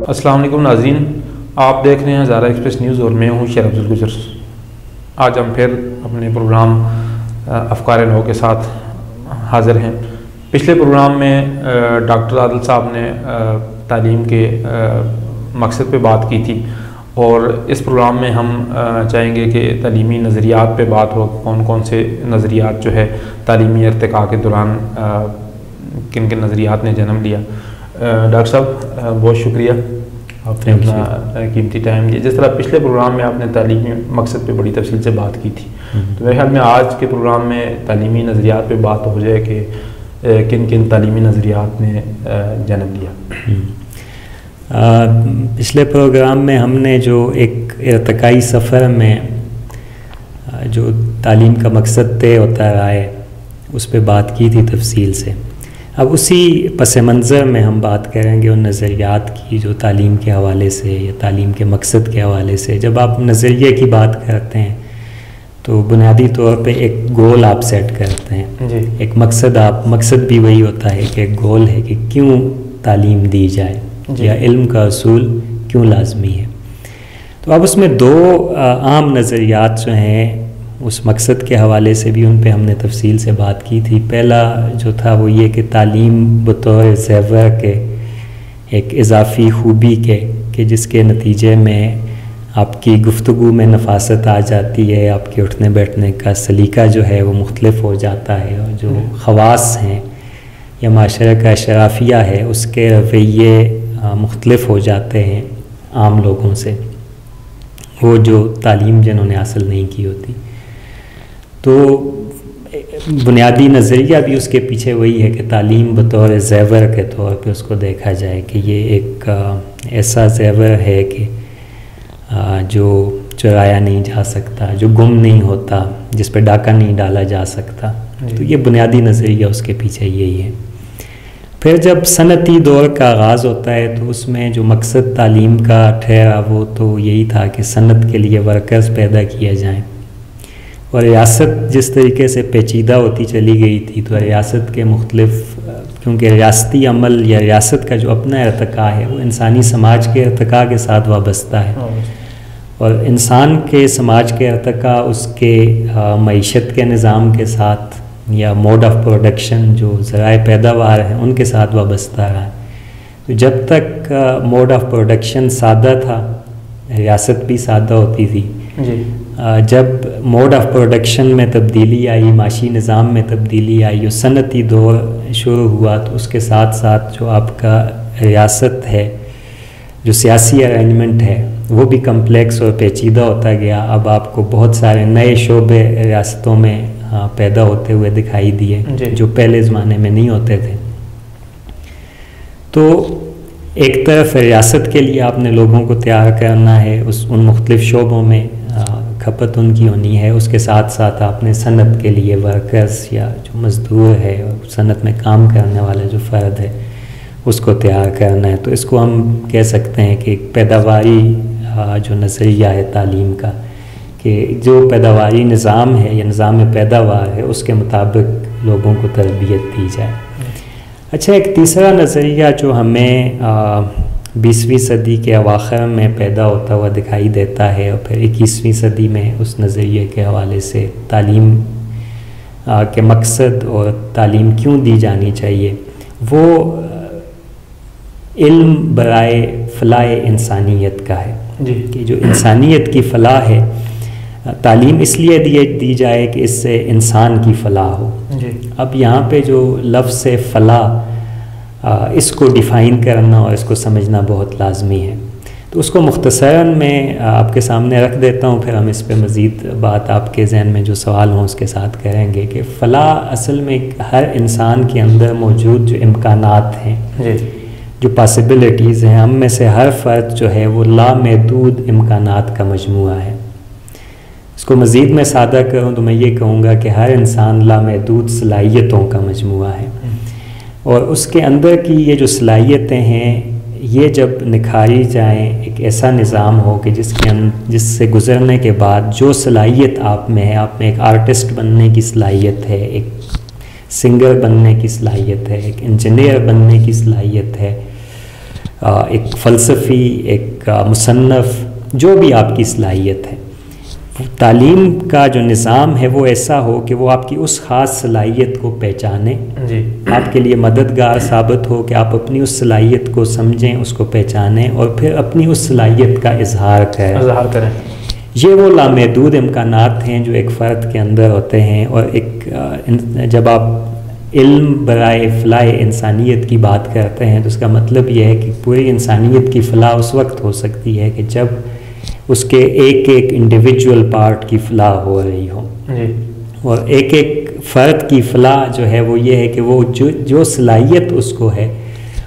السلام علیکم ناظرین، آپ دیکھ رہے ہیں ہزارہ ایکسپریس نیوز اور میں ہوں شیر افضل گجر۔ آج ہم پھر اپنے پروگرام افکار نو کے ساتھ حاضر ہیں۔ پچھلے پروگرام میں ڈاکٹر عادل صاحب نے تعلیم کے مقصد پہ بات کی تھی، اور اس پروگرام میں ہم چاہیں گے کہ تعلیمی نظریات پہ بات ہو، کون کون سے نظریات جو ہے تعلیمی ارتقاء کے دوران کن کن نظریات نے جنم لیا۔ ڈاکٹر صاحب بہت شکریہ، آپ نے اپنا قیمتی ٹائم دیا۔ جس طرح پچھلے پروگرام میں آپ نے تعلیمی مقصد پہ بڑی تفصیل سے بات کی تھی، تو میرے خیال میں آج کے پروگرام میں تعلیمی نظریات پہ بات ہو جائے کہ کن کن تعلیمی نظریات نے جنم لیا۔ پچھلے پروگرام میں ہم نے جو ایک ارتقائی سفر میں جو تعلیم کا مقصد طے ہوتا رہا ہے اس پہ بات کی تھی تفصیل سے۔ اب اسی پس منظر میں ہم بات کریں گے ان نظریات کی جو تعلیم کے حوالے سے یا تعلیم کے مقصد کے حوالے سے۔ جب آپ نظریے کی بات کرتے ہیں تو بنیادی طور پہ ایک گول آپ سیٹ کرتے ہیں جی، ایک مقصد بھی وہی ہوتا ہے کہ ایک گول ہے کہ کیوں تعلیم دی جائے جی، یا علم کا اصول کیوں لازمی ہے۔ تو اب اس میں دو عام نظریات جو ہیں اس مقصد کے حوالے سے بھی ان پہ ہم نے تفصیل سے بات کی تھی۔ پہلا جو تھا وہ یہ کہ تعلیم بطور زیور کے ایک اضافی خوبی کے کہ جس کے نتیجے میں آپ کی گفتگو میں نفاست آ جاتی ہے، آپ کے اٹھنے بیٹھنے کا سلیقہ جو ہے وہ مختلف ہو جاتا ہے، اور جو خواص ہیں یا معاشرے کا اشرافیہ ہے اس کے رویے مختلف ہو جاتے ہیں عام لوگوں سے، وہ جو تعلیم جنہوں نے حاصل نہیں کی ہوتی۔ تو بنیادی نظریہ بھی اس کے پیچھے وہی ہے کہ تعلیم بطور زیور کے طور پہ اس کو دیکھا جائے کہ یہ ایک ایسا زیور ہے کہ جو چرایا نہیں جا سکتا، جو گم نہیں ہوتا، جس پہ ڈاکہ نہیں ڈالا جا سکتا۔ تو یہ بنیادی نظریہ اس کے پیچھے یہی ہے۔ پھر جب صنعتی دور کا آغاز ہوتا ہے تو اس میں جو مقصد تعلیم کا ٹھہرا وہ تو یہی تھا کہ صنعت کے لیے ورکرز پیدا کیے جائیں، اور ریاست جس طریقے سے پیچیدہ ہوتی چلی گئی تھی تو ریاست کے مختلف، کیونکہ ریاستی عمل یا ریاست کا جو اپنا ارتقاء ہے وہ انسانی سماج کے ارتقاء کے ساتھ وابستہ ہے، اور انسان کے سماج کے ارتقاء اس کے معیشت کے نظام کے ساتھ یا موڈ آف پروڈکشن جو ذرائع پیداوار ہیں ان کے ساتھ وابستہ رہا ہے۔ تو جب تک موڈ آف پروڈکشن سادہ تھا، ریاست بھی سادہ ہوتی تھی جی۔ جب موڈ آف پروڈکشن میں تبدیلی آئی، معاشی نظام میں تبدیلی آئی اور صنعتی دور شروع ہوا تو اس کے ساتھ ساتھ جو آپ کا ریاست ہے، جو سیاسی ارینجمنٹ ہے وہ بھی کمپلیکس اور پیچیدہ ہوتا گیا۔ اب آپ کو بہت سارے نئے شعبے ریاستوں میں پیدا ہوتے ہوئے دکھائی دیے جو پہلے زمانے میں نہیں ہوتے تھے۔ تو ایک طرف ریاست کے لیے آپ نے لوگوں کو تیار کرنا ہے، ان مختلف شعبوں میں کھپت ان کی ہونی ہے، اس کے ساتھ ساتھ آپ نے صنعت کے لیے ورکرز یا جو مزدور ہے اور صنعت میں کام کرنے والا جو فرد ہے اس کو تیار کرنا ہے۔ تو اس کو ہم کہہ سکتے ہیں کہ ایک پیداواری جو نظریہ ہے تعلیم کا، کہ جو پیداواری نظام ہے یا نظام پیداوار ہے اس کے مطابق لوگوں کو تربیت دی جائے۔ اچھا، ایک تیسرا نظریہ جو ہمیں 20ویں صدی کے اواخر میں پیدا ہوتا ہوا دکھائی دیتا ہے، اور پھر 21ویں صدی میں اس نظریے کے حوالے سے تعلیم کے مقصد اور تعلیم کیوں دی جانی چاہیے، وہ علم برائے فلاح انسانیت کا ہے جی، کہ جو انسانیت کی فلاح ہے تعلیم اس لیے دی جائے کہ اس سے انسان کی فلاح ہو جی۔ اب یہاں پہ جو لفظ فلاح اس کو ڈیفائن کرنا اور اس کو سمجھنا بہت لازمی ہے۔ تو اس کو مختصراً میں آپ کے سامنے رکھ دیتا ہوں، پھر ہم اس پہ مزید بات آپ کے ذہن میں جو سوال ہوں اس کے ساتھ کریں گے کہ فلاح اصل میں ہر انسان کے اندر موجود جو امکانات ہیں جی، جو پاسبلٹیز ہیں، ہم میں سے ہر فرد جو ہے وہ لامحدود امکانات کا مجموعہ ہے۔ اس کو مزید میں سادہ کروں تو میں یہ کہوں گا کہ ہر انسان لامحدود صلاحیتوں کا مجموعہ ہے، اور اس کے اندر کی یہ جو صلاحیتیں ہیں یہ جب نکھاری جائیں، ایک ایسا نظام ہو کہ جس سے گزرنے کے بعد جو صلاحیت آپ میں ہے، آپ میں ایک آرٹسٹ بننے کی صلاحیت ہے، ایک سنگر بننے کی صلاحیت ہے، ایک انجینئر بننے کی صلاحیت ہے، ایک فلسفی، ایک مصنف، جو بھی آپ کی صلاحیت ہے، تعلیم کا جو نظام ہے وہ ایسا ہو کہ وہ آپ کی اس خاص صلاحیت کو پہچانے، جی، آپ کے لیے مددگار ثابت ہو کہ آپ اپنی اس صلاحیت کو سمجھیں، اس کو پہچانیں اور پھر اپنی اس صلاحیت کا اظہار کریں۔ یہ وہ لامحدود امکانات ہیں جو ایک فرد کے اندر ہوتے ہیں، اور ایک جب آپ علم برائے فلاح انسانیت کی بات کرتے ہیں تو اس کا مطلب یہ ہے کہ پوری انسانیت کی فلاح اس وقت ہو سکتی ہے کہ جب اس کے ایک ایک انڈیویجول پارٹ کی فلاح ہو رہی ہو، اور ایک ایک فرد کی فلاح جو ہے وہ یہ ہے کہ وہ جو صلاحیت اس کو ہے،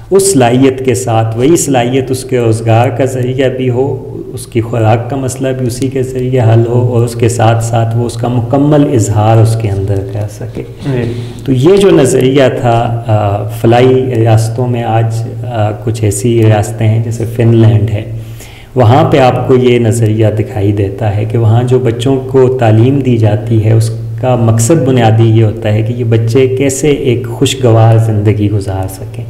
اس صلاحیت کے ساتھ وہی صلاحیت اس کے روزگار کا ذریعہ بھی ہو، اس کی خوراک کا مسئلہ بھی اسی کے ذریعے حل ہو، اور اس کے ساتھ ساتھ وہ اس کا مکمل اظہار اس کے اندر کر سکے۔ تو یہ جو نظریہ تھا فلاحی ریاستوں میں، آج کچھ ایسی ریاستیں ہیں جیسے فن لینڈ ہے، وہاں پہ آپ کو یہ نظریہ دکھائی دیتا ہے کہ وہاں جو بچوں کو تعلیم دی جاتی ہے اس کا مقصد بنیادی یہ ہوتا ہے کہ یہ بچے کیسے ایک خوشگوار زندگی گزار سکیں،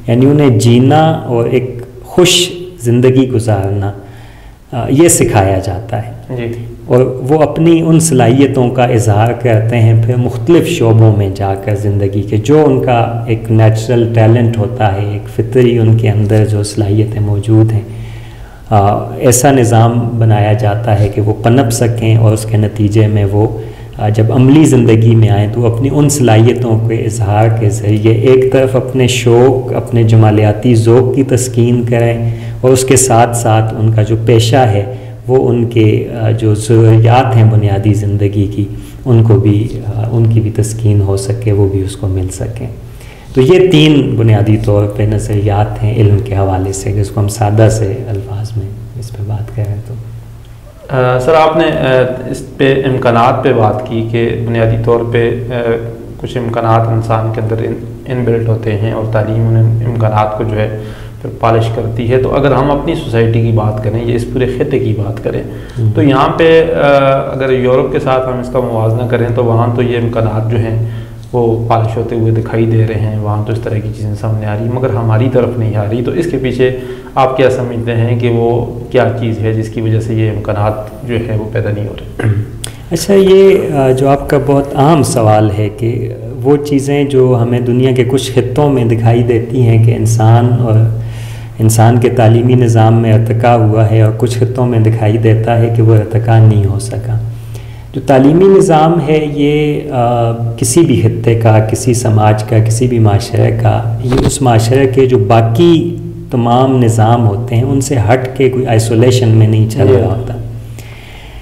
یعنی انہیں جینا اور ایک خوش زندگی گزارنا یہ سکھایا جاتا ہے، اور وہ اپنی ان صلاحیتوں کا اظہار کرتے ہیں پھر مختلف شعبوں میں جا کر زندگی کے، جو ان کا ایک نیچرل ٹیلنٹ ہوتا ہے، ایک فطری ان کے اندر جو صلاحیتیں موجود ہیں، ایسا نظام بنایا جاتا ہے کہ وہ پنپ سکیں، اور اس کے نتیجے میں وہ جب عملی زندگی میں آئیں تو اپنی ان صلاحیتوں کے اظہار کے ذریعے ایک طرف اپنے شوق، اپنے جمالیاتی ذوق کی تسکین کریں، اور اس کے ساتھ ساتھ ان کا جو پیشہ ہے وہ ان کے جو ضروریات ہیں بنیادی زندگی کی، ان کی بھی تسکین ہو سکے، وہ بھی اس کو مل سکیں۔ تو یہ 3 بنیادی طور پہ نظریات ہیں علم کے حوالے سے، جس کو ہم سادہ سے الفاظ میں اس پہ بات کریں تو۔ سر، آپ نے اس پہ امکانات پہ بات کی کہ بنیادی طور پہ کچھ امکانات انسان کے اندر ان بلٹ ہوتے ہیں، اور تعلیم ان امکانات کو جو ہے پھر پالش کرتی ہے۔ تو اگر ہم اپنی سوسائٹی کی بات کریں یا اس پورے خطے کی بات کریں تو یہاں پہ اگر یورپ کے ساتھ ہم اس کا موازنہ کریں تو وہاں تو یہ امکانات جو ہیں وہ پالش ہوتے ہوئے دکھائی دے رہے ہیں، وہاں تو اس طرح کی چیزیں سامنے آ رہی ہیں، مگر ہماری طرف نہیں آ رہی۔ تو اس کے پیچھے آپ کیا سمجھتے ہیں کہ وہ کیا چیز ہے جس کی وجہ سے یہ امکانات جو ہے وہ پیدا نہیں ہو رہے؟ اچھا، یہ جو آپ کا بہت عام سوال ہے کہ وہ چیزیں جو ہمیں دنیا کے کچھ خطوں میں دکھائی دیتی ہیں کہ انسان کے تعلیمی نظام میں ارتقا ہوا ہے، اور کچھ خطوں میں دکھائی دیتا ہے کہ وہ ارتقا نہیں ہو سکا۔ جو تعلیمی نظام ہے یہ کسی بھی خطے کا، کسی سماج کا، کسی بھی معاشرے کا، یہ اس معاشرے کے جو باقی تمام نظام ہوتے ہیں ان سے ہٹ کے کوئی آئسولیشن میں نہیں چل رہا ہوتا،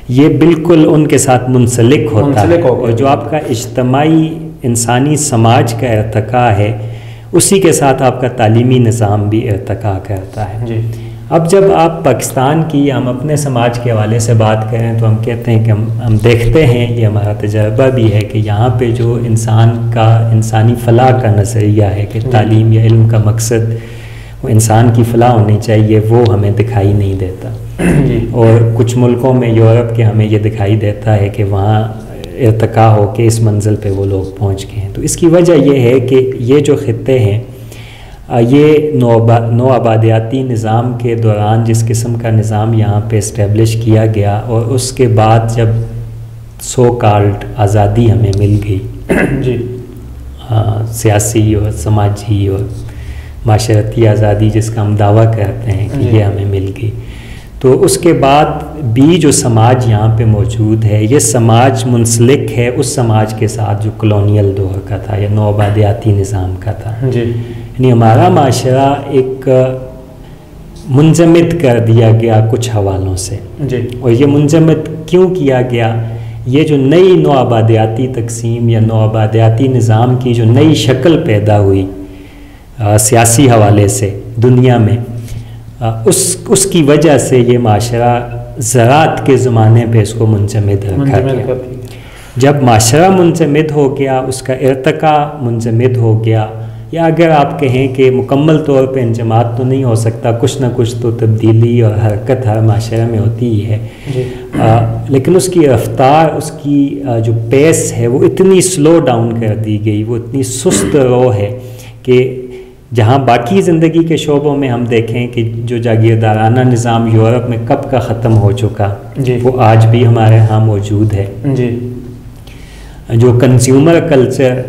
یہ بالکل ان کے ساتھ منسلک ہوتا ہے، اور جو آپ کا اجتماعی انسانی سماج کا ارتقا ہے اسی کے ساتھ آپ کا تعلیمی نظام بھی ارتقا کرتا ہے۔ اب جب آپ پاکستان کی، ہم اپنے سماج کے حوالے سے بات کریں تو ہم کہتے ہیں کہ ہم دیکھتے ہیں، یہ ہمارا تجربہ بھی ہے کہ یہاں پہ جو انسانی فلاح کا نظریہ ہے کہ تعلیم یا علم کا مقصد وہ انسان کی فلاح ہونی چاہیے، وہ ہمیں دکھائی نہیں دیتا، اور کچھ ملکوں میں یورپ کے ہمیں یہ دکھائی دیتا ہے کہ وہاں ارتقا ہو کے اس منزل پہ وہ لوگ پہنچ گئے ہیں۔ تو اس کی وجہ یہ ہے کہ یہ جو خطے ہیں یہ نو آبادیاتی نظام کے دوران جس قسم کا نظام یہاں پہ اسٹیبلش کیا گیا، اور اس کے بعد جب سو کالڈ آزادی ہمیں مل گئی، سیاسی اور سماجی اور معاشرتی آزادی جس کا ہم دعویٰ کرتے ہیں کہ یہ ہمیں مل گئی، تو اس کے بعد بھی جو سماج یہاں پہ موجود ہے یہ سماج منسلک ہے اس سماج کے ساتھ جو کلونیل دور کا تھا یا نو آبادیاتی نظام کا تھا۔ یعنی ہمارا معاشرہ ایک منجمد کر دیا گیا کچھ حوالوں سے، اور یہ منجمد کیوں کیا گیا؟ یہ جو نئی نو آبادیاتی تقسیم یا نو آبادیاتی نظام کی جو نئی شکل پیدا ہوئی سیاسی حوالے سے دنیا میں، اس کی وجہ سے یہ معاشرہ زراعت کے زمانے پہ اس کو منجمد رکھا گیا۔ جب معاشرہ منجمد ہو گیا، اس کا ارتقا منجمد ہو گیا، یا اگر آپ کہیں کہ مکمل طور پہ انجماد تو نہیں ہو سکتا، کچھ نہ کچھ تو تبدیلی اور حرکت ہر معاشرے میں ہوتی ہی ہے، لیکن اس کی رفتار، اس کی جو پیس ہے وہ اتنی سلو ڈاؤن کر دی گئی، وہ اتنی سست رو ہے کہ جہاں باقی زندگی کے شعبوں میں ہم دیکھیں کہ جو جاگیردارانہ نظام یورپ میں کب کا ختم ہو چکا، وہ آج بھی ہمارے ہاں موجود ہے. جو کنزیومر کلچر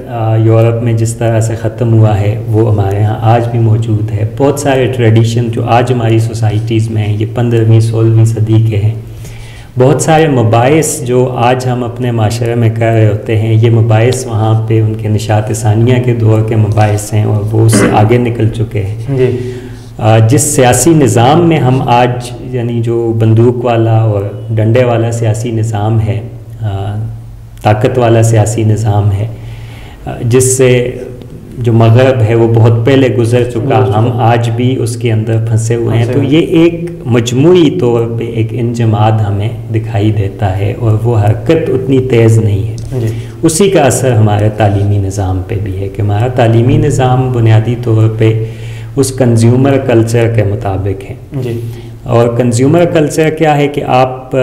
یورپ میں جس طرح سے ختم ہوا ہے وہ ہمارے ہاں آج بھی موجود ہے. بہت سارے ٹریڈیشن جو آج ہماری سوسائٹیز میں ہیں یہ 15ویں 16ویں صدی کے ہیں. بہت سارے مباحث جو آج ہم اپنے معاشرے میں کر رہے ہوتے ہیں یہ مباحث وہاں پہ ان کے نشاط ثانیہ کے دور کے مباحث ہیں اور وہ اس سے آگے نکل چکے ہیں. جس سیاسی نظام میں ہم آج یعنی جو بندوق والا اور ڈنڈے والا سیاسی نظام ہے، طاقت والا سیاسی نظام ہے، جس سے جو مغرب ہے وہ بہت پہلے گزر چکا، ہم آج بھی اس کے اندر پھنسے ہوئے ہیں. تو یہ ایک مجموعی طور پہ ایک انجماد ہمیں دکھائی دیتا ہے اور وہ حرکت اتنی تیز نہیں ہے. اسی کا اثر ہمارے تعلیمی نظام پہ بھی ہے کہ ہمارا تعلیمی نظام بنیادی طور پہ اس کنزیومر کلچر کے مطابق ہے. اور کنزیومر کلچر کیا ہے کہ آپ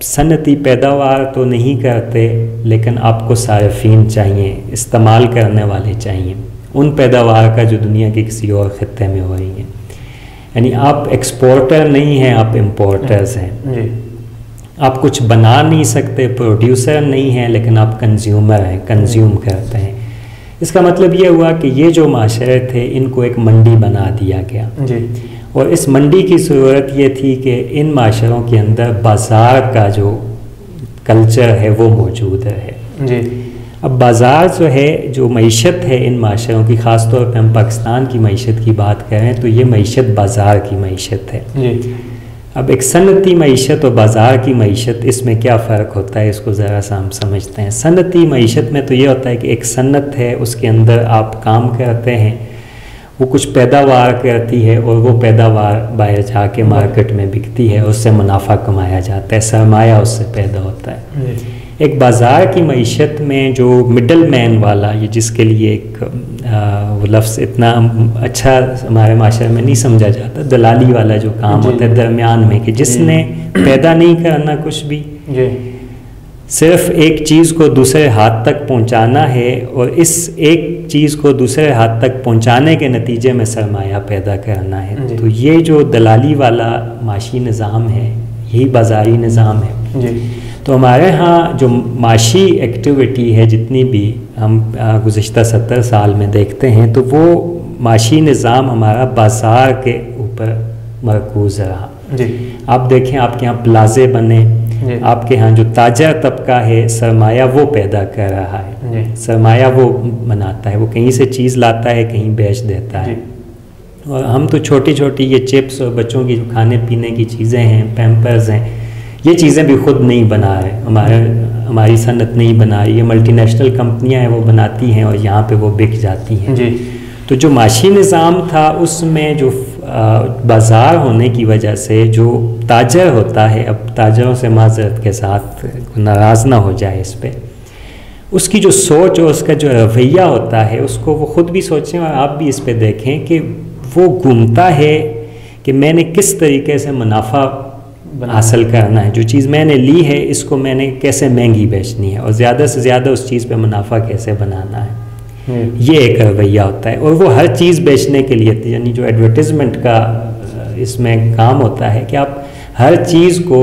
صنعتی پیداوار تو نہیں کرتے لیکن آپ کو صارفین چاہیے، استعمال کرنے والے چاہیے ان پیداوار کا جو دنیا کے کسی اور خطے میں ہو رہی ہیں. یعنی آپ ایکسپورٹر نہیں ہیں، آپ امپورٹرز ہیں. آپ کچھ بنا نہیں سکتے، پروڈیوسر نہیں ہیں، لیکن آپ کنزیومر ہیں، کنزیوم کرتے ہیں. اس کا مطلب یہ ہوا کہ یہ جو معاشرے تھے ان کو ایک منڈی بنا دیا گیا. اور اس منڈی کی ضرورت یہ تھی کہ ان معاشروں کے اندر بازار کا جو کلچر ہے وہ موجود ہے. اب بازار جو ہے، جو معیشت ہے ان معاشروں کی، خاص طور پہ ہم پاکستان کی معیشت کی بات کریں تو یہ معیشت بازار کی معیشت ہے. اب ایک صنعتی معیشت اور بازار کی معیشت، اس میں کیا فرق ہوتا ہے اس کو ذرا سا ہم سمجھتے ہیں. صنعتی معیشت میں تو یہ ہوتا ہے کہ ایک صنعت ہے، اس کے اندر آپ کام کرتے ہیں، وہ کچھ پیداوار کرتی ہے اور وہ پیداوار باہر جا کے مارکیٹ میں بکتی ہے، اس سے منافع کمایا جاتا ہے، سرمایہ اس سے پیدا ہوتا ہے. ایک بازار کی معیشت میں جو مڈل مین والا، یہ جس کے لیے ایک وہ لفظ اتنا اچھا ہمارے معاشرے میں نہیں سمجھا جاتا، دلالی والا جو کام ہوتا ہے درمیان میں، کہ جس نے پیدا نہیں کرنا کچھ بھی، صرف ایک چیز کو دوسرے ہاتھ تک پہنچانا ہے اور اس ایک چیز کو دوسرے ہاتھ تک پہنچانے کے نتیجے میں سرمایہ پیدا کرنا ہے. تو یہ جو دلالی والا معاشی نظام ہے یہی بازاری نظام ہے. تو ہمارے ہاں جو معاشی ایکٹیویٹی ہے جتنی بھی ہم گزشتہ 70 سال میں دیکھتے ہیں تو وہ معاشی نظام ہمارا بازار کے اوپر مرکوز رہا. آپ دیکھیں آپ کے یہاں پلازے بنے، آپ کے ہاں جو تاجر طبقہ ہے سرمایہ وہ پیدا کر رہا ہے، سرمایہ وہ بناتا ہے، وہ کہیں سے چیز لاتا ہے کہیں بیچ دیتا ہے. اور ہم تو چھوٹی چھوٹی یہ چپس اور بچوں کی جو کھانے پینے کی چیزیں ہیں، پیمپرز ہیں، یہ چیزیں بھی خود نہیں بنا رہے، ہماری صنعت نہیں بنا رہی، یہ ملٹی نیشنل کمپنیاں ہیں وہ بناتی ہیں اور یہاں پہ وہ بک جاتی ہیں. تو جو معاشی نظام تھا اس میں جو بازار ہونے کی وجہ سے جو تاجر ہوتا ہے، اب تاجروں سے معذرت کے ساتھ ناراض نہ ہو جائے اس پہ، اس کی جو سوچ اور اس کا جو رویہ ہوتا ہے اس کو وہ خود بھی سوچیں اور آپ بھی اس پہ دیکھیں کہ وہ گھومتا ہے کہ میں نے کس طریقے سے منافع حاصل کرنا ہے، جو چیز میں نے لی ہے اس کو میں نے کیسے مہنگی بیچنی ہے اور زیادہ سے زیادہ اس چیز پہ منافع کیسے بنانا ہے. یہ ایک رویہ ہوتا ہے. اور وہ ہر چیز بیچنے کے لیے، یعنی جو ایڈورٹیزمنٹ کا اس میں کام ہوتا ہے کہ آپ ہر چیز کو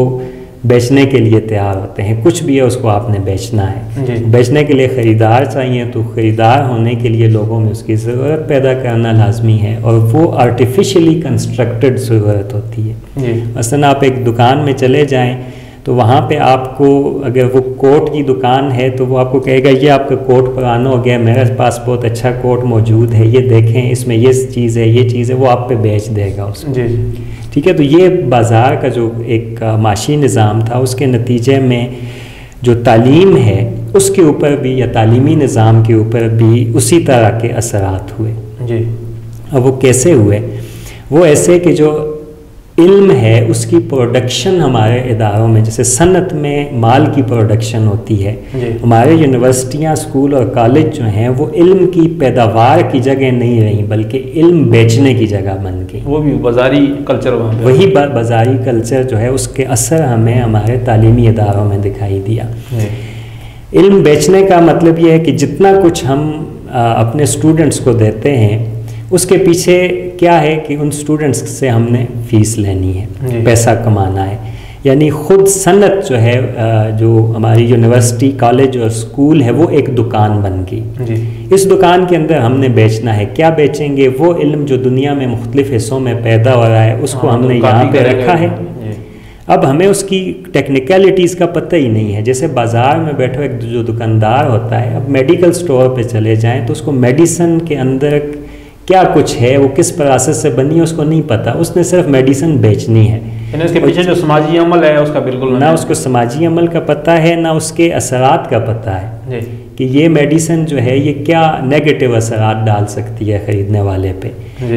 بیچنے کے لیے تیار ہوتے ہیں، کچھ بھی ہے اس کو آپ نے بیچنا ہے. بیچنے کے لیے خریدار چاہیے، تو خریدار ہونے کے لیے لوگوں میں اس کی ضرورت پیدا کرنا لازمی ہے اور وہ آرٹیفیشلی کنسٹرکٹڈ ضرورت ہوتی ہے. مثلاً آپ ایک دکان میں چلے جائیں تو وہاں پہ آپ کو اگر وہ کوٹ کی دکان ہے تو وہ آپ کو کہے گا یہ آپ کا کوٹ پرانا ہو گیا، میرے پاس بہت اچھا کوٹ موجود ہے، یہ دیکھیں اس میں یہ چیز ہے یہ چیز ہے، وہ آپ پہ بیچ دے گا اس کو. ٹھیک ہے. تو یہ بازار کا جو ایک معاشی نظام تھا اس کے نتیجے میں جو تعلیم ہے اس کے اوپر بھی یا تعلیمی نظام کے اوپر بھی اسی طرح کے اثرات ہوئے. اب وہ کیسے ہوئے؟ وہ ایسے کہ جو علم ہے اس کی پروڈکشن ہمارے اداروں میں، جیسے صنعت میں مال کی پروڈکشن ہوتی ہے، ہمارے یونیورسٹیاں، اسکول اور کالج جو ہیں وہ علم کی پیداوار کی جگہ نہیں رہیں بلکہ علم بیچنے کی جگہ بن گئی. وہ بھی بازاری کلچر، وہی بازاری کلچر جو ہے اس کے اثر ہمیں ہمارے تعلیمی اداروں میں دکھائی دیا. علم بیچنے کا مطلب یہ ہے کہ جتنا کچھ ہم اپنے اسٹوڈنٹس کو دیتے ہیں اس کے پیچھے کیا ہے کہ ان سٹوڈنٹس سے ہم نے فیس لینی ہے، پیسہ کمانا ہے، یعنی خود صنعت جو ہے جو ہماری یونیورسٹی، کالج اور اسکول ہے وہ ایک دکان بن گئی۔ اس دکان کے اندر ہم نے بیچنا ہے، کیا بیچیں گے؟ وہ علم جو دنیا میں مختلف حصوں میں پیدا ہو رہا ہے اس کو ہم نے یہاں پہ رکھا ہے۔ اب ہمیں اس کی ٹیکنیکلٹیز کا پتہ ہی نہیں ہے، جیسے بازار میں بیٹھو ایک جو دکاندار ہوتا ہے، اب میڈیکل سٹور پہ چلے جائیں تو اس کو میڈیسن کے اندر کیا کچھ ہے، وہ کس پروسیس سے بنی ہے اس کو نہیں پتہ، اس نے صرف میڈیسن بیچنی ہے، یعنی اس کے پیچھے جو سماجی عمل ہے اس کا بالکل نہ اس کو سماجی عمل کا پتہ ہے، نہ اس کے اثرات کا پتہ ہے کہ یہ میڈیسن جو ہے یہ کیا نیگیٹو اثرات ڈال سکتی ہے خریدنے والے پہ۔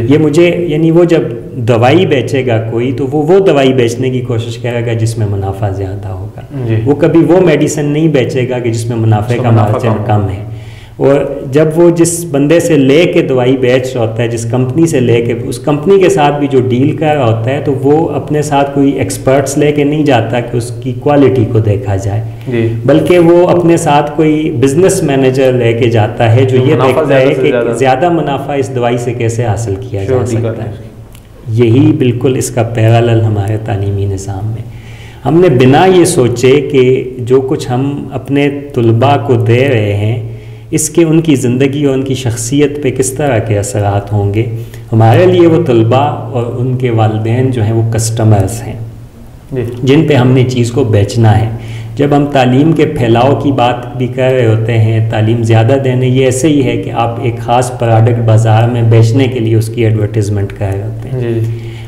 یہ مجھے یعنی وہ جب دوائی بیچے گا کوئی تو وہ دوائی بیچنے کی کوشش کرے گا جس میں منافع زیادہ ہوگا، وہ کبھی وہ میڈیسن نہیں بیچے گا کہ جس میں منافع کا مارجن کم ہے۔ اور جب وہ جس بندے سے لے کے دوائی بیچ رہا ہوتا ہے، جس کمپنی سے لے کے، اس کمپنی کے ساتھ بھی جو ڈیل کر رہا ہوتا ہے تو وہ اپنے ساتھ کوئی ایکسپرٹس لے کے نہیں جاتا کہ اس کی کوالٹی کو دیکھا جائے، بلکہ وہ اپنے ساتھ کوئی بزنس مینیجر لے کے جاتا ہے جو یہ دیکھتا ہے کہ زیادہ منافع اس دوائی سے کیسے حاصل کیا جا سکتا ہے۔ یہی بالکل اس کا پیرالل ہمارے تعلیمی نظام میں، ہم نے بنا یہ سوچے کہ جو کچھ ہم اپنے طلباء کو دے رہے ہیں اس کے ان کی زندگی اور ان کی شخصیت پہ کس طرح کے اثرات ہوں گے، ہمارے لیے وہ طلباء اور ان کے والدین جو ہیں وہ کسٹمرز ہیں جن پہ ہم نے چیز کو بیچنا ہے۔ جب ہم تعلیم کے پھیلاؤ کی بات بھی کر رہے ہوتے ہیں، تعلیم زیادہ دینے، یہ ایسے ہی ہے کہ آپ ایک خاص پروڈکٹ بازار میں بیچنے کے لیے اس کی ایڈورٹیزمنٹ کر رہے ہوتے ہیں۔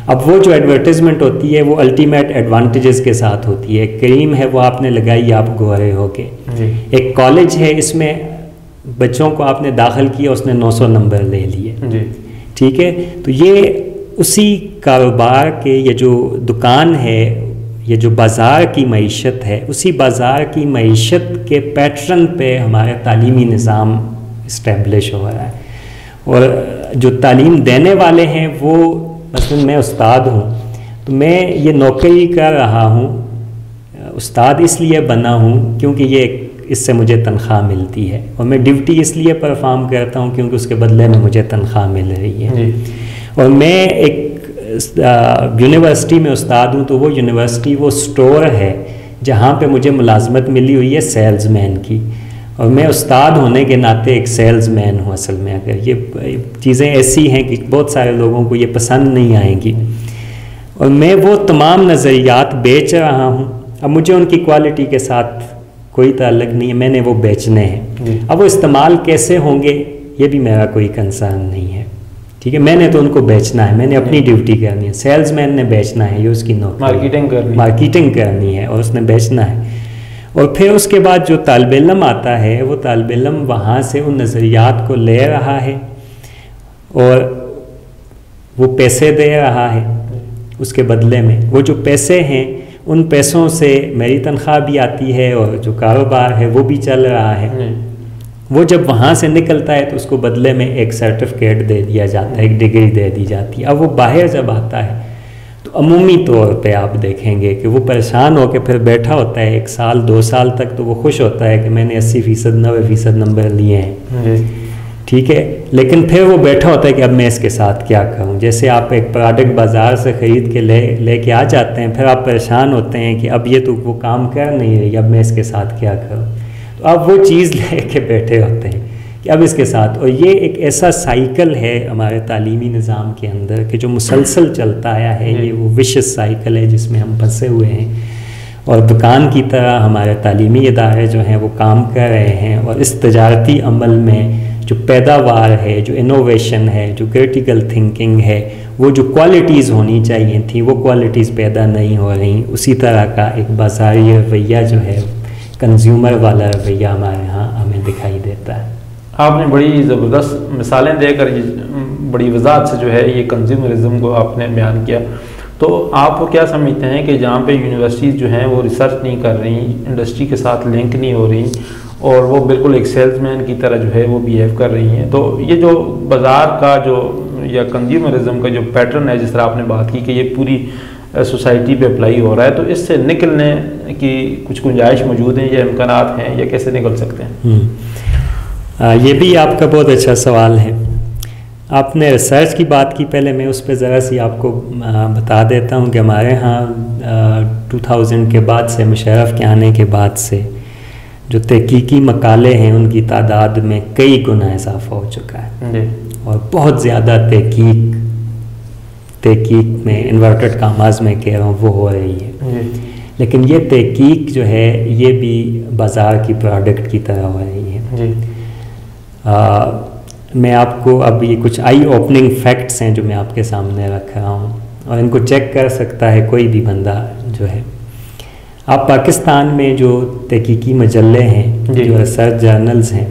اب وہ جو ایڈورٹیزمنٹ ہوتی ہے وہ الٹیمیٹ ایڈوانٹیجز کے ساتھ ہوتی ہے، ایک کریم ہے وہ آپ نے لگائی، آپ گورے ہو کے، ایک کالج ہے اس میں بچوں کو آپ نے داخل کیا، اس نے 900 نمبر لے لیے، ٹھیک ہے، تو یہ اسی کاروبار کے، یہ جو دکان ہے، یہ جو بازار کی معیشت ہے، اسی بازار کی معیشت کے پیٹرن پہ ہمارا تعلیمی نظام اسٹیبلش ہو رہا ہے۔ اور جو تعلیم دینے والے ہیں وہ، مثلا میں استاد ہوں تو میں یہ نوکری کر رہا ہوں، استاد اس لیے بنا ہوں کیونکہ یہ اس سے مجھے تنخواہ ملتی ہے، اور میں ڈیوٹی اس لیے پرفارم کرتا ہوں کیونکہ اس کے بدلے میں مجھے تنخواہ مل رہی ہے۔ اور میں ایک یونیورسٹی میں استاد ہوں تو وہ یونیورسٹی وہ سٹور ہے جہاں پہ مجھے ملازمت ملی ہوئی ہے سیلز مین کی، اور میں استاد ہونے کے ناطے ایک سیلز مین ہوں اصل میں۔ اگر یہ چیزیں ایسی ہیں کہ بہت سارے لوگوں کو یہ پسند نہیں آئیں گی، اور میں وہ تمام نظریات بیچ رہا ہوں، اب مجھے ان کی کوالٹی کے ساتھ کوئی تعلق نہیں ہے، میں نے وہ بیچنے ہیں۔ اب وہ استعمال کیسے ہوں گے یہ بھی میرا کوئی کنسرن نہیں ہے، ٹھیک ہے، میں نے تو ان کو بیچنا ہے، میں نے اپنی ڈیوٹی کرنی ہے، سیلز مین نے بیچنا ہے، یہ اس کی نوکری، مارکیٹنگ کرنی ہے اور اس نے بیچنا ہے۔ اور پھر اس کے بعد جو طالب علم آتا ہے وہ طالب علم وہاں سے ان نظریات کو لے رہا ہے اور وہ پیسے دے رہا ہے، اس کے بدلے میں وہ جو پیسے ہیں ان پیسوں سے میری تنخواہ بھی آتی ہے اور جو کاروبار ہے وہ بھی چل رہا ہے۔ وہ جب وہاں سے نکلتا ہے تو اس کو بدلے میں ایک سرٹیفکیٹ دے دیا جاتا ہے، ایک ڈگری دے دی جاتی ہے۔ اب وہ باہر جب آتا ہے تو عمومی طور پہ آپ دیکھیں گے کہ وہ پریشان ہو کے پھر بیٹھا ہوتا ہے 1 سال 2 سال تک، تو وہ خوش ہوتا ہے کہ میں نے 80% 90% نمبر لیے ہیں، ٹھیک ہے، لیکن پھر وہ بیٹھا ہوتا ہے کہ اب میں اس کے ساتھ کیا کروں۔ جیسے آپ ایک پروڈکٹ بازار سے خرید کے لے کے آ جاتے ہیں، پھر آپ پریشان ہوتے ہیں کہ اب یہ تو وہ کام کر نہیں رہی، اب میں اس کے ساتھ کیا کروں، تو آپ وہ چیز لے کے بیٹھے ہوتے ہیں کہ اب اس کے ساتھ۔ اور یہ ایک ایسا سائیکل ہے ہمارے تعلیمی نظام کے اندر کہ جو مسلسل چلتا آیا ہے، یہ وہ وشس سائیکل ہے جس میں ہم پھنسے ہوئے ہیں، اور دکان کی طرح ہمارے تعلیمی ادارے جو ہیں وہ کام کر رہے ہیں، اور اس تجارتی عمل میں جو پیداوار ہے، جو انوویشن ہے، جو کرٹیکل تھنکنگ ہے، وہ جو کوالٹیز ہونی چاہیے تھیں وہ کوالٹیز پیدا نہیں ہو رہی۔ اسی طرح کا ایک بازاری رویہ جو ہے، کنزیومر والا رویہ ہمارے ہاں ہمیں دکھائی دیتا ہے۔ آپ نے بڑی زبردست مثالیں دے کر بڑی وضاحت سے جو ہے یہ کنزیومرزم کو آپ نے بیان کیا۔ تو آپ وہ کیا سمجھتے ہیں کہ جہاں پہ یونیورسٹیز جو ہیں وہ ریسرچ نہیں کر رہی، انڈسٹری کے ساتھ لنک نہیں ہو رہی، اور وہ بالکل ایک سیلز مین کی طرح جو ہے وہ بیہیو کر رہی ہیں، تو یہ جو بازار کا جو یا کنزیومرزم کا جو پیٹرن ہے، جس طرح آپ نے بات کی کہ یہ پوری سوسائٹی پہ اپلائی ہو رہا ہے، تو اس سے نکلنے کی کچھ گنجائش موجود ہیں یا امکانات ہیں، یا کیسے نکل سکتے ہیں؟ یہ بھی آپ کا بہت اچھا سوال ہے۔ آپ نے ریسرچ کی بات کی، پہلے میں اس پہ ذرا سی آپ کو بتا دیتا ہوں کہ ہمارے ہاں 2000 کے بعد سے، مشرف کے آنے کے بعد سے جو تحقیقی مقالے ہیں ان کی تعداد میں کئی گنا اضافہ ہو چکا ہے، اور بہت زیادہ تحقیق میں انورٹڈ کاماز میں کہہ رہا ہوں وہ ہو رہی ہے، لیکن یہ تحقیق جو ہے یہ بھی بازار کی پروڈکٹ کی طرح ہو رہی ہے۔ میں آپ کو اب یہ کچھ آئی اوپننگ فیکٹس ہیں جو میں آپ کے سامنے رکھ رہا ہوں، اور ان کو چیک کر سکتا ہے کوئی بھی بندہ جو ہے۔ آپ پاکستان میں جو تحقیقی مجلے ہیں، جو ریسرچ جرنلز ہیں،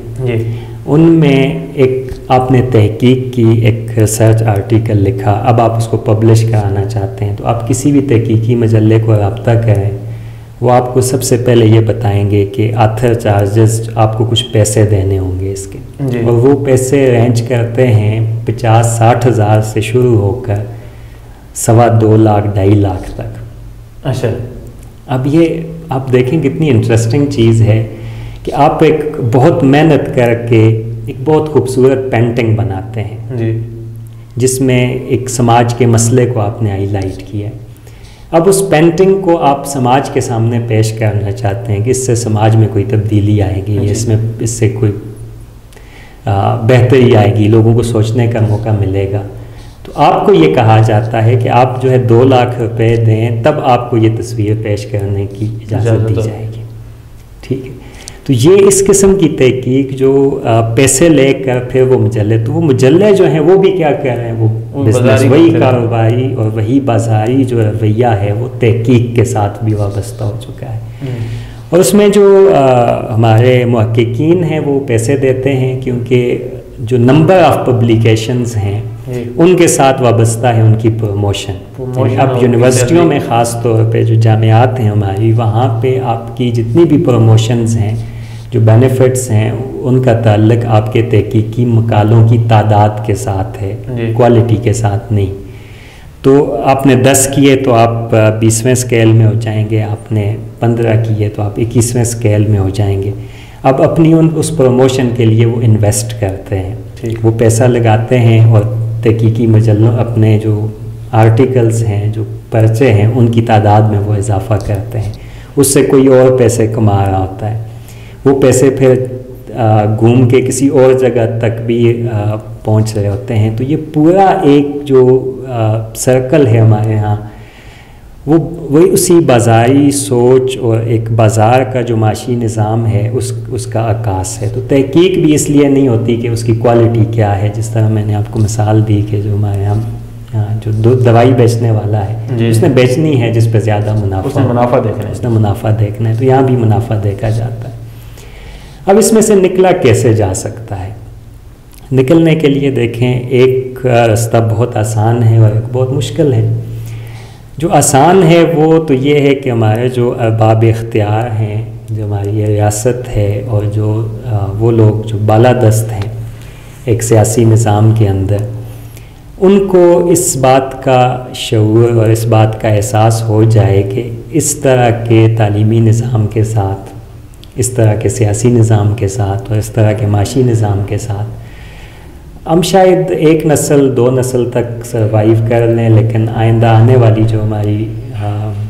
ان میں ایک آپ نے تحقیق کی، ایک ریسرچ آرٹیکل لکھا، اب آپ اس کو پبلش کرانا چاہتے ہیں، تو آپ کسی بھی تحقیقی مجلے کو رابطہ کریں، وہ آپ کو سب سے پہلے یہ بتائیں گے کہ آتھر چارجز آپ کو کچھ پیسے دینے ہوں گے اس کے، اور وہ پیسے رینج کرتے ہیں 50-60 ہزار سے شروع ہو کر 2.25 لاکھ 2.5 لاکھ تک۔ اچھا، اب یہ آپ دیکھیں کتنی انٹرسٹنگ چیز ہے کہ آپ ایک بہت محنت کر کے ایک بہت خوبصورت پینٹنگ بناتے ہیں، جس میں ایک سماج کے مسئلے کو آپ نے ہائی لائٹ کیا ہے۔ اب اس پینٹنگ کو آپ سماج کے سامنے پیش کرنا چاہتے ہیں کہ اس سے سماج میں کوئی تبدیلی آئے گی، اس سے کوئی بہتری آئے گی، لوگوں کو سوچنے کا موقع ملے گا، تو آپ کو یہ کہا جاتا ہے کہ آپ جو ہے 2 لاکھ روپے دیں، تب آپ کو یہ تصویر پیش کرنے کی اجازت دی جائے گی، ٹھیک ہے۔ تو یہ اس قسم کی تحقیق جو پیسے لے کر پھر وہ مجلے، تو وہ مجلے جو ہیں وہ بھی کیا کہہ رہے ہیں، وہ بزنس، وہی کاروباری اور وہی بازاری جو رویہ ہے وہ تحقیق کے ساتھ بھی وابستہ ہو چکا ہے، اور اس میں جو ہمارے محققین ہیں وہ پیسے دیتے ہیں کیونکہ جو نمبر آف پبلیکیشنز ہیں ان کے ساتھ وابستہ ہے ان کی پروموشن۔ اب یونیورسٹیوں میں خاص طور پہ جو جامعات ہیں ہماری، وہاں پہ آپ کی جتنی بھی پروموشنز ہیں، جو بینیفٹس ہیں، ان کا تعلق آپ کے تحقیقی مقالوں کی تعداد کے ساتھ ہے، کوالٹی کے ساتھ نہیں۔ تو آپ نے 10 کیے تو آپ 20ویں اسکیل میں ہو جائیں گے، آپ نے 15 کیے تو آپ 21ویں اسکیل میں ہو جائیں گے۔ اب اپنی اس پروموشن کے لیے وہ انویسٹ کرتے ہیں، وہ پیسہ لگاتے ہیں، اور تحقیقی مجلوں اپنے جو آرٹیکلز ہیں، جو پرچے ہیں، ان کی تعداد میں وہ اضافہ کرتے ہیں، اس سے کوئی اور پیسے کما رہا ہوتا ہے، وہ پیسے پھر گھوم کے کسی اور جگہ تک بھی پہنچ رہے ہوتے ہیں۔ تو یہ پورا ایک جو سرکل ہے ہمارے ہاں، وہی اسی بازاری سوچ اور ایک بازار کا جو معاشی نظام ہے اس کا عکاس ہے۔ تو تحقیق بھی اس لیے نہیں ہوتی کہ اس کی کوالٹی کیا ہے، جس طرح میں نے آپ کو مثال دی کہ جو ہمارے یہاں جو دوائی بیچنے والا ہے، اس نے بیچنی ہے جس پہ زیادہ منافع، اس نے منافع دیکھنا ہے، تو یہاں بھی منافع دیکھا جاتا ہے۔ اب اس میں سے نکلا کیسے جا سکتا ہے؟ نکلنے کے لیے دیکھیں، ایک راستہ بہت آسان ہے اور ایک بہت مشکل ہے۔ جو آسان ہے وہ تو یہ ہے کہ ہمارے جو ارباب اختیار ہیں، جو ہماری ریاست ہے، اور جو وہ لوگ جو بالادست ہیں ایک سیاسی نظام کے اندر، ان کو اس بات کا شعور اور اس بات کا احساس ہو جائے کہ اس طرح کے تعلیمی نظام کے ساتھ، اس طرح کے سیاسی نظام کے ساتھ اور اس طرح کے معاشی نظام کے ساتھ ہم شاید 1 نسل 2 نسل تک سروائیو کر لیں، لیکن آئندہ آنے والی جو ہماری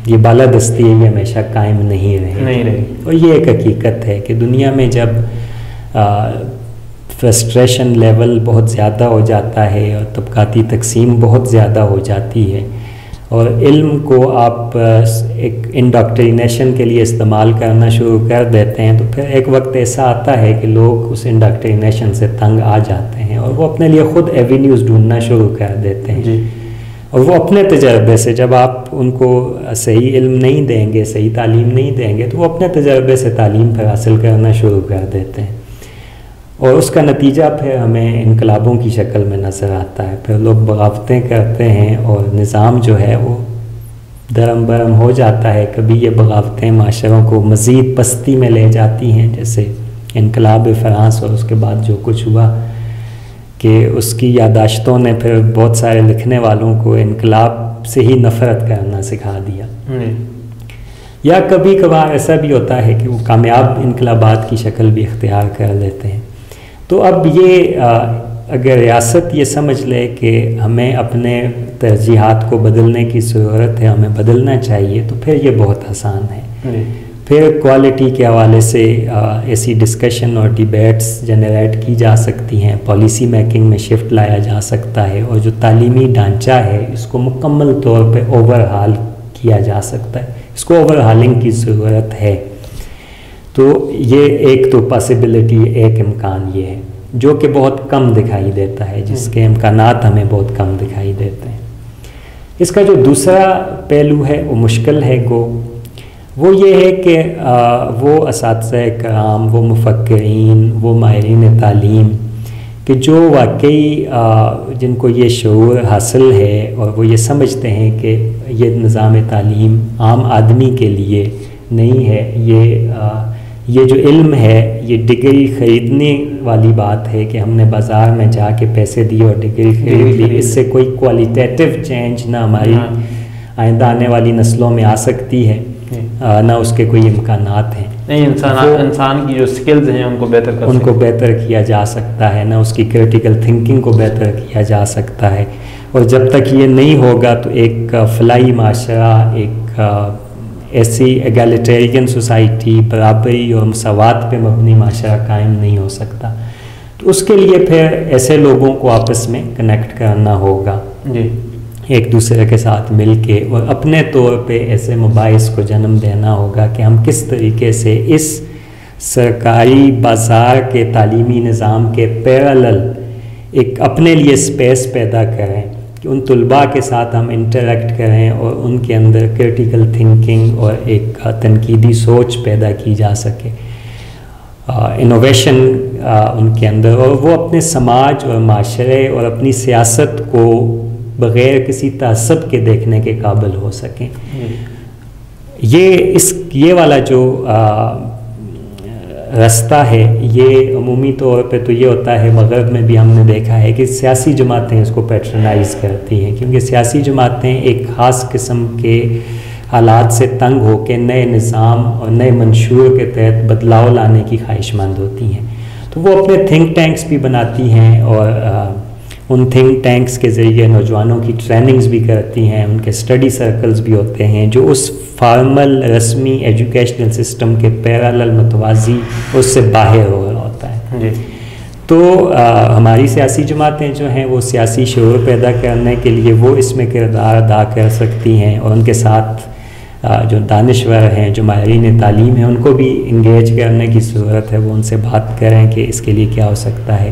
یہ بالادستی ہے یہ ہمیشہ قائم نہیں رہے۔ اور یہ ایک حقیقت ہے کہ دنیا میں جب فرسٹریشن لیول بہت زیادہ ہو جاتا ہے اور طبقاتی تقسیم بہت زیادہ ہو جاتی ہے، اور علم کو آپ ایک انڈاکٹرینیشن کے لیے استعمال کرنا شروع کر دیتے ہیں، تو پھر ایک وقت ایسا آتا ہے کہ لوگ اس انڈاکٹرینیشن سے تنگ آ جاتے ہیں، اور وہ اپنے لیے خود ایوینیوز ڈھونڈنا شروع کر دیتے ہیں، اور وہ اپنے تجربے سے، جب آپ ان کو صحیح علم نہیں دیں گے، صحیح تعلیم نہیں دیں گے، تو وہ اپنے تجربے سے تعلیم پھر حاصل کرنا شروع کر دیتے ہیں، اور اس کا نتیجہ پھر ہمیں انقلابوں کی شکل میں نظر آتا ہے۔ پھر لوگ بغاوتیں کرتے ہیں اور نظام جو ہے وہ درم برم ہو جاتا ہے۔ کبھی یہ بغاوتیں معاشروں کو مزید پستی میں لے جاتی ہیں، جیسے انقلاب فرانس اور اس کے بعد جو کچھ ہوا کہ اس کی یادداشتوں نے پھر بہت سارے لکھنے والوں کو انقلاب سے ہی نفرت کرنا سکھا دیا۔ یا کبھی کبھار ایسا بھی ہوتا ہے کہ وہ کامیاب انقلابات کی شکل بھی اختیار کر لیتے ہیں۔ تو اب یہ اگر ریاست یہ سمجھ لے کہ ہمیں اپنے ترجیحات کو بدلنے کی ضرورت ہے، ہمیں بدلنا چاہیے، تو پھر یہ بہت آسان ہے۔ پھر کوالٹی کے حوالے سے ایسی ڈسکشن اور ڈیبیٹس جنریٹ کی جا سکتی ہیں، پالیسی میکنگ میں شفٹ لایا جا سکتا ہے، اور جو تعلیمی ڈھانچہ ہے اس کو مکمل طور پہ اوور ہال کیا جا سکتا ہے، اس کو اوور ہالنگ کی ضرورت ہے۔ تو یہ ایک تو پاسبلٹی، ایک امکان یہ ہے جو کہ بہت کم دکھائی دیتا ہے، جس کے امکانات ہمیں بہت کم دکھائی دیتے ہیں۔ اس کا جو دوسرا پہلو ہے وہ مشکل ہے وہ یہ ہے کہ وہ اساتذہ کرام، وہ مفکرین، وہ ماہرین تعلیم کہ جو واقعی جن کو یہ شعور حاصل ہے اور وہ یہ سمجھتے ہیں کہ یہ نظام تعلیم عام آدمی کے لیے نہیں ہے، یہ جو علم ہے یہ ڈگری خریدنے والی بات ہے کہ ہم نے بازار میں جا کے پیسے دیے اور ڈگری خرید لی، اس سے کوئی کوالٹیٹیو چینج نہ ہماری آئندہ آنے والی نسلوں میں آ سکتی ہے، نہ اس کے کوئی امکانات ہیں۔ نہیں، انسان کی جو سکلز ہیں ان کو بہتر کیا جا سکتا ہے، نہ اس کی کریٹیکل تھنکنگ کو بہتر کیا جا سکتا ہے، اور جب تک یہ نہیں ہوگا تو ایک فلاحی معاشرہ، ایک ایسی ایگالیٹیرین سوسائٹی، برابری اور مساوات پہ مبنی معاشرہ قائم نہیں ہو سکتا۔ تو اس کے لیے پھر ایسے لوگوں کو آپس میں کنیکٹ کرنا ہوگا، ایک دوسرے کے ساتھ مل کے، اور اپنے طور پہ ایسے مباحث کو جنم دینا ہوگا کہ ہم کس طریقے سے اس سرکاری بازار کے تعلیمی نظام کے پیرالل ایک اپنے لیے اسپیس پیدا کریں کہ ان طلباء کے ساتھ ہم انٹریکٹ کریں اور ان کے اندر کرٹیکل تھنکنگ اور ایک تنقیدی سوچ پیدا کی جا سکے، انوویشن ان کے اندر، اور وہ اپنے سماج اور معاشرے اور اپنی سیاست کو بغیر کسی تعصب کے دیکھنے کے قابل ہو سکیں۔ یہ والا جو راستہ ہے، یہ عمومی طور پہ تو یہ ہوتا ہے، مغرب میں بھی ہم نے دیکھا ہے کہ سیاسی جماعتیں اس کو پیٹرنائز کرتی ہیں، کیونکہ سیاسی جماعتیں ایک خاص قسم کے حالات سے تنگ ہو کے نئے نظام اور نئے منشور کے تحت بدلاؤ لانے کی خواہش مند ہوتی ہیں، تو وہ اپنے تھنک ٹینکس بھی بناتی ہیں، اور ان تھنک ٹینکس کے ذریعے نوجوانوں کی ٹریننگز بھی کرتی ہیں، ان کے اسٹڈی سرکلز بھی ہوتے ہیں جو اس فارمل رسمی ایجوکیشنل سسٹم کے پیرالل متوازی اس سے باہر ہو رہا ہوتا ہے۔ تو ہماری سیاسی جماعتیں جو ہیں وہ سیاسی شعور پیدا کرنے کے لیے وہ اس میں کردار ادا کر سکتی ہیں، اور ان کے ساتھ جو دانشور ہیں، جو ماہرین تعلیم ہیں، ان کو بھی انگیج کرنے کی ضرورت ہے، وہ ان سے بات کریں کہ اس کے لیے کیا ہو سکتا ہے۔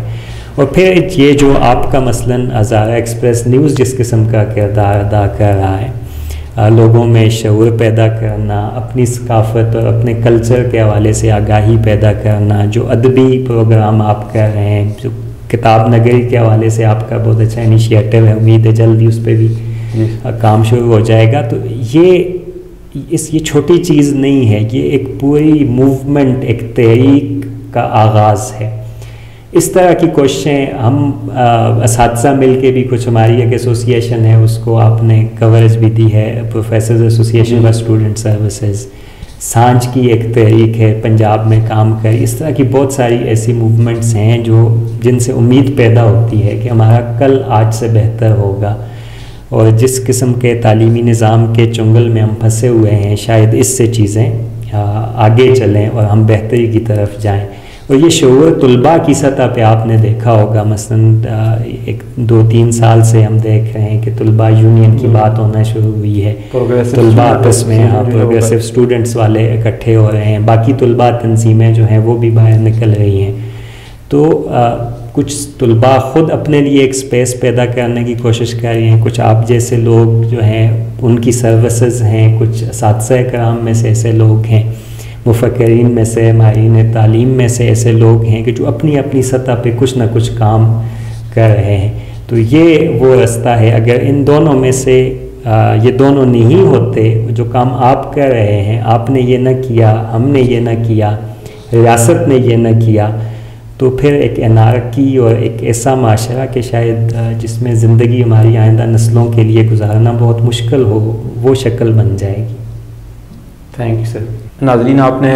اور پھر یہ جو آپ کا مثلاً ہزارہ ایکسپریس نیوز جس قسم کا کردار ادا کر رہا ہے، لوگوں میں شعور پیدا کرنا، اپنی ثقافت اور اپنے کلچر کے حوالے سے آگاہی پیدا کرنا، جو ادبی پروگرام آپ کر رہے ہیں، جو کتاب نگری کے حوالے سے آپ کا بہت اچھا انیشیٹو ہے، امید ہے جلدی اس پہ بھی کام شروع ہو جائے گا۔ تو یہ چھوٹی چیز نہیں ہے، یہ ایک پوری موومنٹ، ایک تحریک کا آغاز ہے۔ اس طرح کی کوششیں ہم اساتذہ مل کے بھی، کچھ ہماری ایک ایسوسیشن ہے، اس کو آپ نے کوریج بھی دی ہے، professors association for student services, سانج کی ایک تحریک ہے پنجاب میں کام کر، اس طرح کی بہت ساری ایسی موومنٹس ہیں جن سے امید پیدا ہوتی ہے کہ ہمارا کل آج سے بہتر ہوگا، اور جس قسم کے تعلیمی نظام کے چنگل میں ہم پھنسے ہوئے ہیں شاید اس سے چیزیں آگے چلیں اور ہم بہتری کی طرف جائیں۔ اور یہ شعور طلباء کی سطح پہ آپ نے دیکھا ہوگا، مثلا 2-3 سال سے ہم دیکھ رہے ہیں کہ طلباء یونین کی بات ہونا شروع ہوئی ہے، طلباء آپس میں پروگریسو اسٹوڈنٹس والے اکٹھے ہو رہے ہیں، باقی طلباء تنظیمیں جو ہیں وہ بھی باہر نکل رہی ہیں۔ تو کچھ طلباء خود اپنے لیے ایک سپیس پیدا کرنے کی کوشش کر رہے ہیں، کچھ آپ جیسے لوگ جو ہیں ان کی سروسز ہیں، کچھ اساتذہ کرام میں سے ایسے لوگ ہیں، مفکرین میں سے، ماہرین تعلیم میں سے ایسے لوگ ہیں کہ جو اپنی اپنی سطح پہ کچھ نہ کچھ کام کر رہے ہیں۔ تو یہ وہ راستہ ہے، اگر ان دونوں میں سے یہ دونوں نہیں ہوتے، جو کام آپ کر رہے ہیں، آپ نے یہ نہ کیا، ہم نے یہ نہ کیا، ریاست نے یہ نہ کیا، تو پھر ایک انارکی اور ایک ایسا معاشرہ کہ شاید جس میں زندگی ہماری آئندہ نسلوں کے لیے گزارنا بہت مشکل ہو، وہ شکل بن جائے گی۔ Thank you sir. ناظرین، آپ نے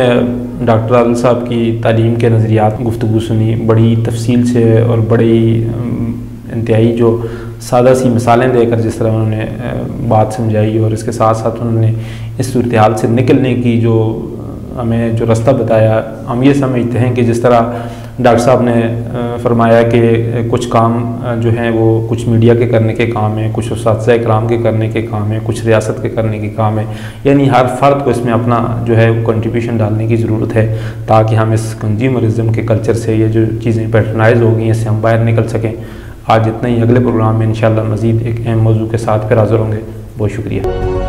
ڈاکٹر عادل صاحب کی تعلیم کے نظریات گفتگو سنی، بڑی تفصیل سے اور بڑی انتہائی جو سادہ سی مثالیں دے کر جس طرح انہوں نے بات سمجھائی، اور اس کے ساتھ ساتھ انہوں نے اس صورتحال سے نکلنے کی جو ہمیں جو رستہ بتایا. ہم یہ سمجھتے ہیں کہ جس طرح ڈاکٹر صاحب نے فرمایا کہ کچھ کام جو ہیں وہ کچھ میڈیا کے کرنے کے کام ہیں، کچھ اساتذہ اکرام کے کرنے کے کام ہیں، کچھ ریاست کے کرنے کے کام ہیں، یعنی ہر فرد کو اس میں اپنا جو ہے کنٹریبیوشن ڈالنے کی ضرورت ہے تاکہ ہم اس کنزیومرزم کے کلچر سے، یہ جو چیزیں پیٹرنائز ہو گئی ہیں، اس سے ہم باہر نکل سکیں. آج اتنا ہی. اگلے پروگرام میں انشاءاللہ مزید ایک اہم موضوع کے ساتھ پھر حاضر ہوں گے. بہت شکریہ.